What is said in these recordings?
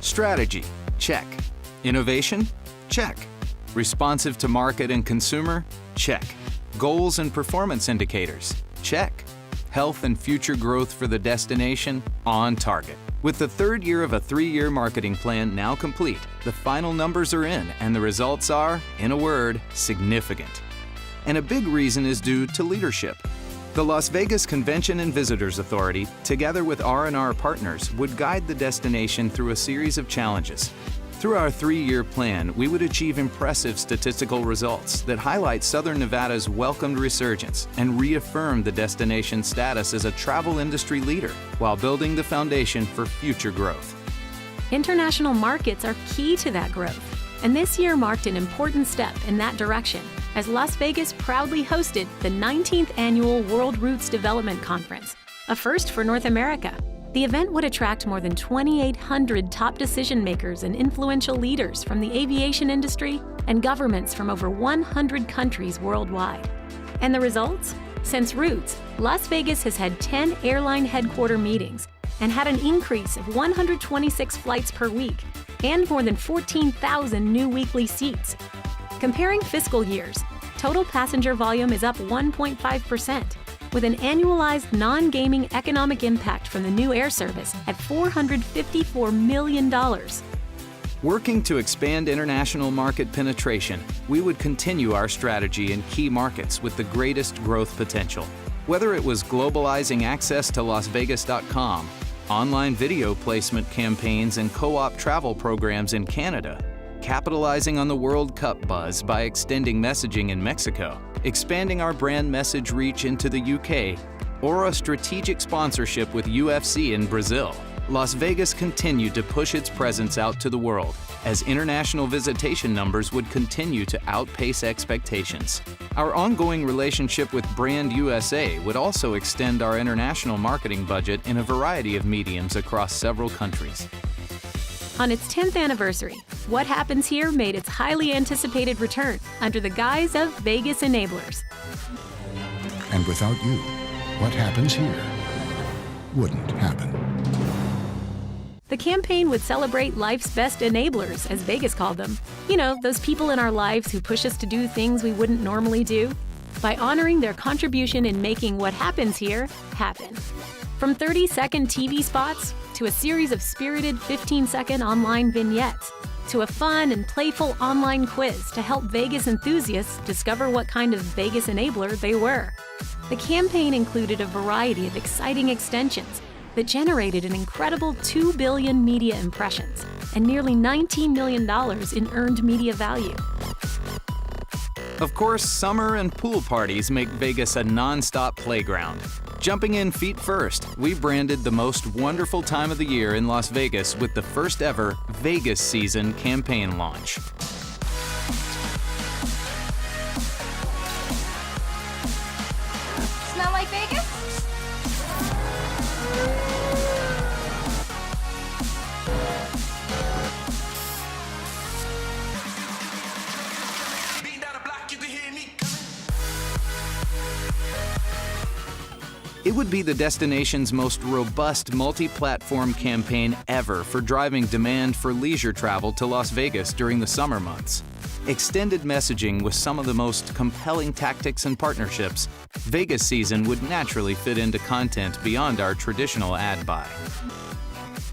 Strategy, check. Innovation, check. Responsive to market and consumer, check. Goals and performance indicators, check. Health and future growth for the destination, on target. With the third year of a 3-year marketing plan now complete, the final numbers are in and the results are, in a word, significant. And a big reason is due to leadership. The Las Vegas Convention and Visitors Authority, together with R&R partners, would guide the destination through a series of challenges. Through our 3-year plan, we would achieve impressive statistical results that highlight Southern Nevada's welcomed resurgence and reaffirm the destination's status as a travel industry leader while building the foundation for future growth. International markets are key to that growth, and this year marked an important step in that direction as Las Vegas proudly hosted the 19th Annual World Routes Development Conference, a first for North America. The event would attract more than 2,800 top decision makers and influential leaders from the aviation industry and governments from over 100 countries worldwide. And the results? Since Routes, Las Vegas has had 10 airline headquarter meetings and had an increase of 126 flights per week and more than 14,000 new weekly seats. Comparing fiscal years, total passenger volume is up 1.5%. with an annualized non-gaming economic impact from the new air service at $454 million. Working to expand international market penetration, we would continue our strategy in key markets with the greatest growth potential. Whether it was globalizing access to LasVegas.com, online video placement campaigns and co-op travel programs in Canada, capitalizing on the World Cup buzz by extending messaging in Mexico, expanding our brand message reach into the UK, or a strategic sponsorship with UFC in Brazil, Las Vegas continued to push its presence out to the world as international visitation numbers would continue to outpace expectations. Our ongoing relationship with Brand USA would also extend our international marketing budget in a variety of mediums across several countries. On its 10th anniversary, What Happens Here made its highly anticipated return under the guise of Vegas Enablers. And without you, what happens here wouldn't happen. The campaign would celebrate life's best enablers, as Vegas called them. You know, those people in our lives who push us to do things we wouldn't normally do, by honoring their contribution in making what happens here happen. From 30-second TV spots, to a series of spirited 15-second online vignettes, to a fun and playful online quiz to help Vegas enthusiasts discover what kind of Vegas enabler they were. The campaign included a variety of exciting extensions that generated an incredible 2 billion media impressions and nearly $19 million in earned media value. Of course, summer and pool parties make Vegas a non-stop playground. Jumping in feet first, we branded the most wonderful time of the year in Las Vegas with the first ever Vegas Season campaign launch. Smell like Vegas? It would be the destination's most robust multi-platform campaign ever for driving demand for leisure travel to Las Vegas during the summer months. Extended messaging with some of the most compelling tactics and partnerships, Vegas Season would naturally fit into content beyond our traditional ad buy.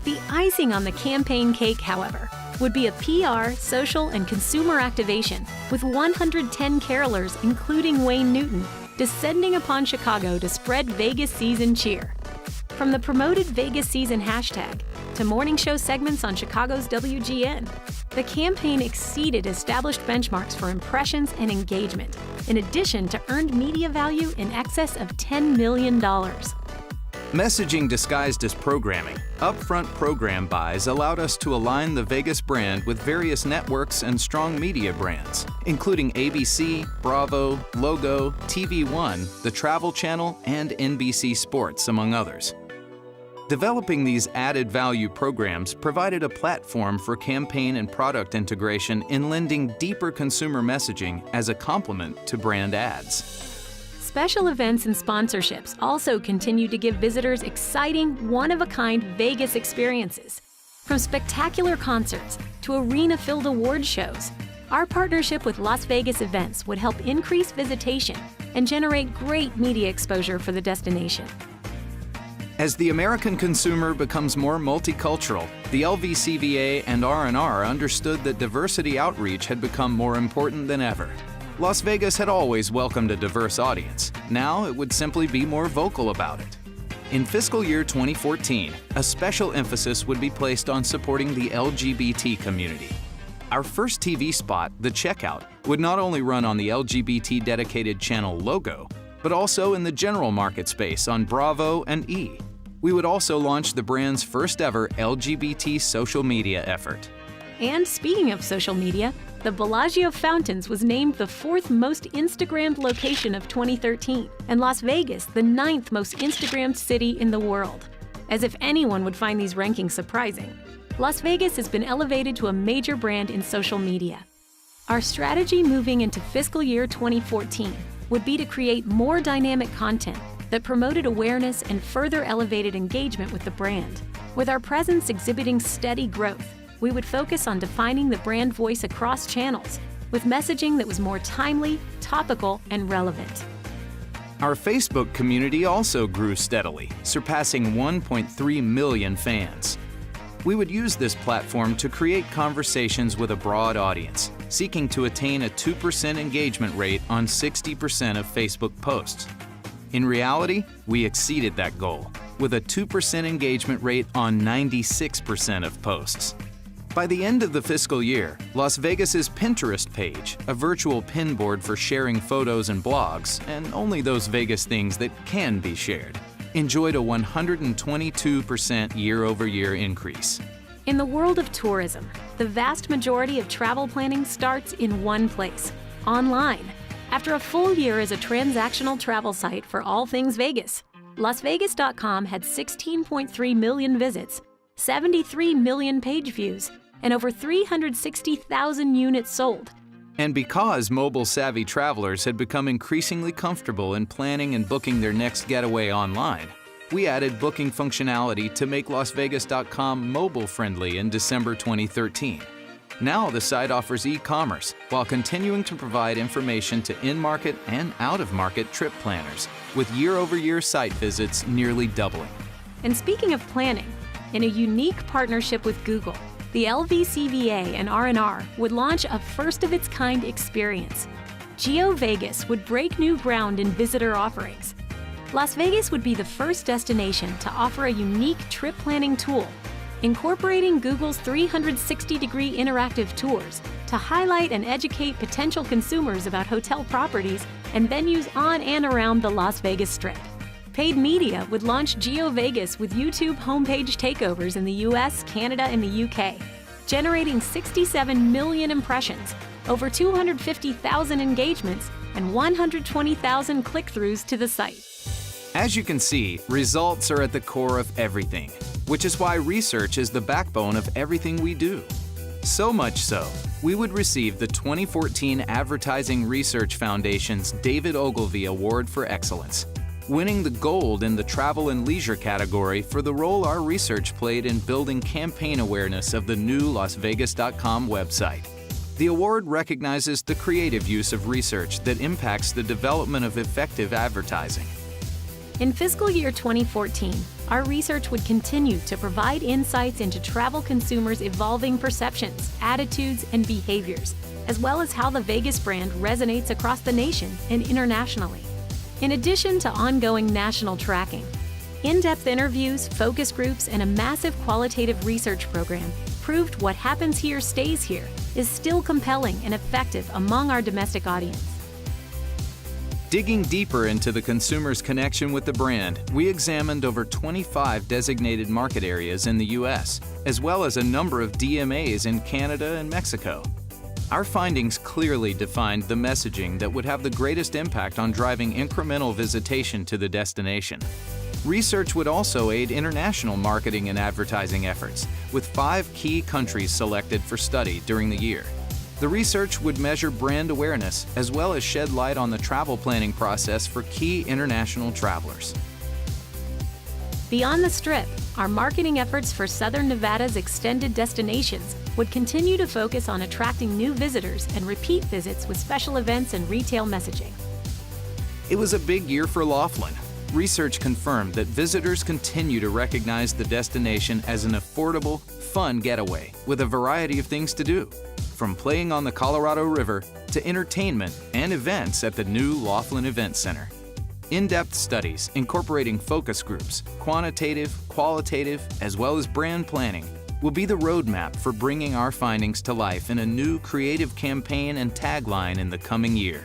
The icing on the campaign cake, however, would be a PR, social, and consumer activation with 110 carolers, including Wayne Newton, descending upon Chicago to spread Vegas Season cheer. From the promoted Vegas Season hashtag to morning show segments on Chicago's WGN, the campaign exceeded established benchmarks for impressions and engagement, in addition to earned media value in excess of $10 million. Messaging disguised as programming, upfront program buys allowed us to align the Vegas brand with various networks and strong media brands, including ABC, Bravo, Logo, TV One, the Travel Channel, and NBC Sports, among others. Developing these added value programs provided a platform for campaign and product integration in lending deeper consumer messaging as a complement to brand ads. Special events and sponsorships also continue to give visitors exciting, one-of-a-kind Vegas experiences. From spectacular concerts to arena-filled award shows, our partnership with Las Vegas Events would help increase visitation and generate great media exposure for the destination. As the American consumer becomes more multicultural, the LVCVA and R&R understood that diversity outreach had become more important than ever. Las Vegas had always welcomed a diverse audience. Now it would simply be more vocal about it. In fiscal year 2014, a special emphasis would be placed on supporting the LGBT community. Our first TV spot, The Checkout, would not only run on the LGBT dedicated channel Logo, but also in the general market space on Bravo and E! We would also launch the brand's first ever LGBT social media effort. And speaking of social media, the Bellagio Fountains was named the 4th most Instagrammed location of 2013, and Las Vegas the 9th most Instagrammed city in the world. As if anyone would find these rankings surprising, Las Vegas has been elevated to a major brand in social media. Our strategy moving into fiscal year 2014 would be to create more dynamic content that promoted awareness and further elevated engagement with the brand. With our presence exhibiting steady growth, we would focus on defining the brand voice across channels with messaging that was more timely, topical, and relevant. Our Facebook community also grew steadily, surpassing 1.3 million fans. We would use this platform to create conversations with a broad audience, seeking to attain a 2% engagement rate on 60% of Facebook posts. In reality, we exceeded that goal, with a 2% engagement rate on 96% of posts. By the end of the fiscal year, Las Vegas's Pinterest page, a virtual pin board for sharing photos and blogs, and only those Vegas things that can be shared, enjoyed a 122% year-over-year increase. In the world of tourism, the vast majority of travel planning starts in one place, online. After a full year as a transactional travel site for all things Vegas, LasVegas.com had 16.3 million visits, 73 million page views, and over 360,000 units sold. And because mobile-savvy travelers had become increasingly comfortable in planning and booking their next getaway online, we added booking functionality to make LasVegas.com mobile-friendly in December 2013. Now the site offers e-commerce while continuing to provide information to in-market and out-of-market trip planners, with year-over-year site visits nearly doubling. And speaking of planning, in a unique partnership with Google, the LVCVA and R&R would launch a first-of-its-kind experience. GeoVegas would break new ground in visitor offerings. Las Vegas would be the first destination to offer a unique trip planning tool, incorporating Google's 360-degree interactive tours to highlight and educate potential consumers about hotel properties and venues on and around the Las Vegas Strip. Paid media would launch GeoVegas with YouTube homepage takeovers in the US, Canada, and the UK, generating 67 million impressions, over 250,000 engagements, and 120,000 click-throughs to the site. As you can see, results are at the core of everything, which is why research is the backbone of everything we do. So much so, we would receive the 2014 Advertising Research Foundation's David Ogilvy Award for Excellence, winning the gold in the travel and leisure category for the role our research played in building campaign awareness of the new LasVegas.com website. The award recognizes the creative use of research that impacts the development of effective advertising. In fiscal year 2014, our research would continue to provide insights into travel consumers' evolving perceptions, attitudes, and behaviors, as well as how the Vegas brand resonates across the nation and internationally. In addition to ongoing national tracking, in-depth interviews, focus groups, and a massive qualitative research program proved what happens here stays here is still compelling and effective among our domestic audience. Digging deeper into the consumer's connection with the brand, we examined over 25 designated market areas in the US, as well as a number of DMAs in Canada and Mexico. Our findings clearly defined the messaging that would have the greatest impact on driving incremental visitation to the destination. Research would also aid international marketing and advertising efforts, with 5 key countries selected for study during the year. The research would measure brand awareness as well as shed light on the travel planning process for key international travelers. Beyond the Strip, our marketing efforts for Southern Nevada's extended destinations would continue to focus on attracting new visitors and repeat visits with special events and retail messaging. It was a big year for Laughlin. Research confirmed that visitors continue to recognize the destination as an affordable, fun getaway with a variety of things to do, from playing on the Colorado River to entertainment and events at the new Laughlin Event Center. In-depth studies incorporating focus groups, quantitative, qualitative, as well as brand planning will be the roadmap for bringing our findings to life in a new creative campaign and tagline in the coming year.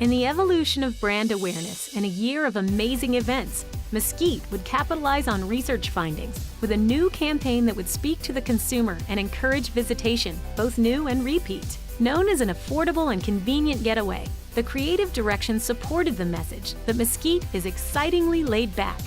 In the evolution of brand awareness and a year of amazing events, Mesquite would capitalize on research findings with a new campaign that would speak to the consumer and encourage visitation, both new and repeat. Known as an affordable and convenient getaway, the creative direction supported the message that Mesquite is excitingly laid back.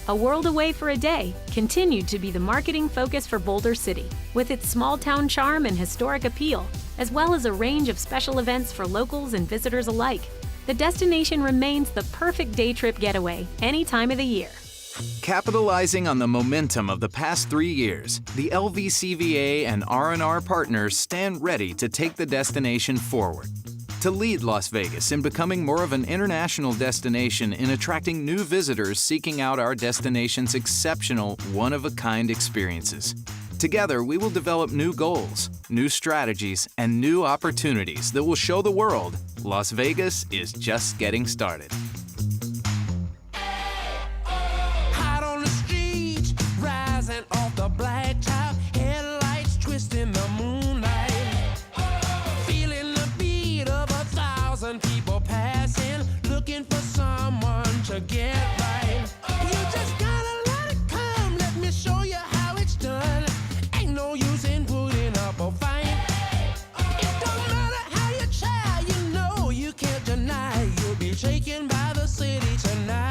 A World Away for a Day continued to be the marketing focus for Boulder City, with its small-town charm and historic appeal, as well as a range of special events for locals and visitors alike. The destination remains the perfect day trip getaway any time of the year. Capitalizing on the momentum of the past 3 years, the LVCVA and R&R partners stand ready to take the destination forward. To lead Las Vegas in becoming more of an international destination in attracting new visitors seeking out our destination's exceptional, one-of-a-kind experiences. Together, we will develop new goals, new strategies, and new opportunities that will show the world Las Vegas is just getting started. Hot on the streets, rising off the blacktop, headlights twisting the moonlight. Feeling the beat of 1,000 people passing, looking for someone to get right. You just gotta let it come, let me show you how it's done. Ain't no use in putting up a fight. It don't matter how you try, you know you can't deny you'll be shaken by the city tonight.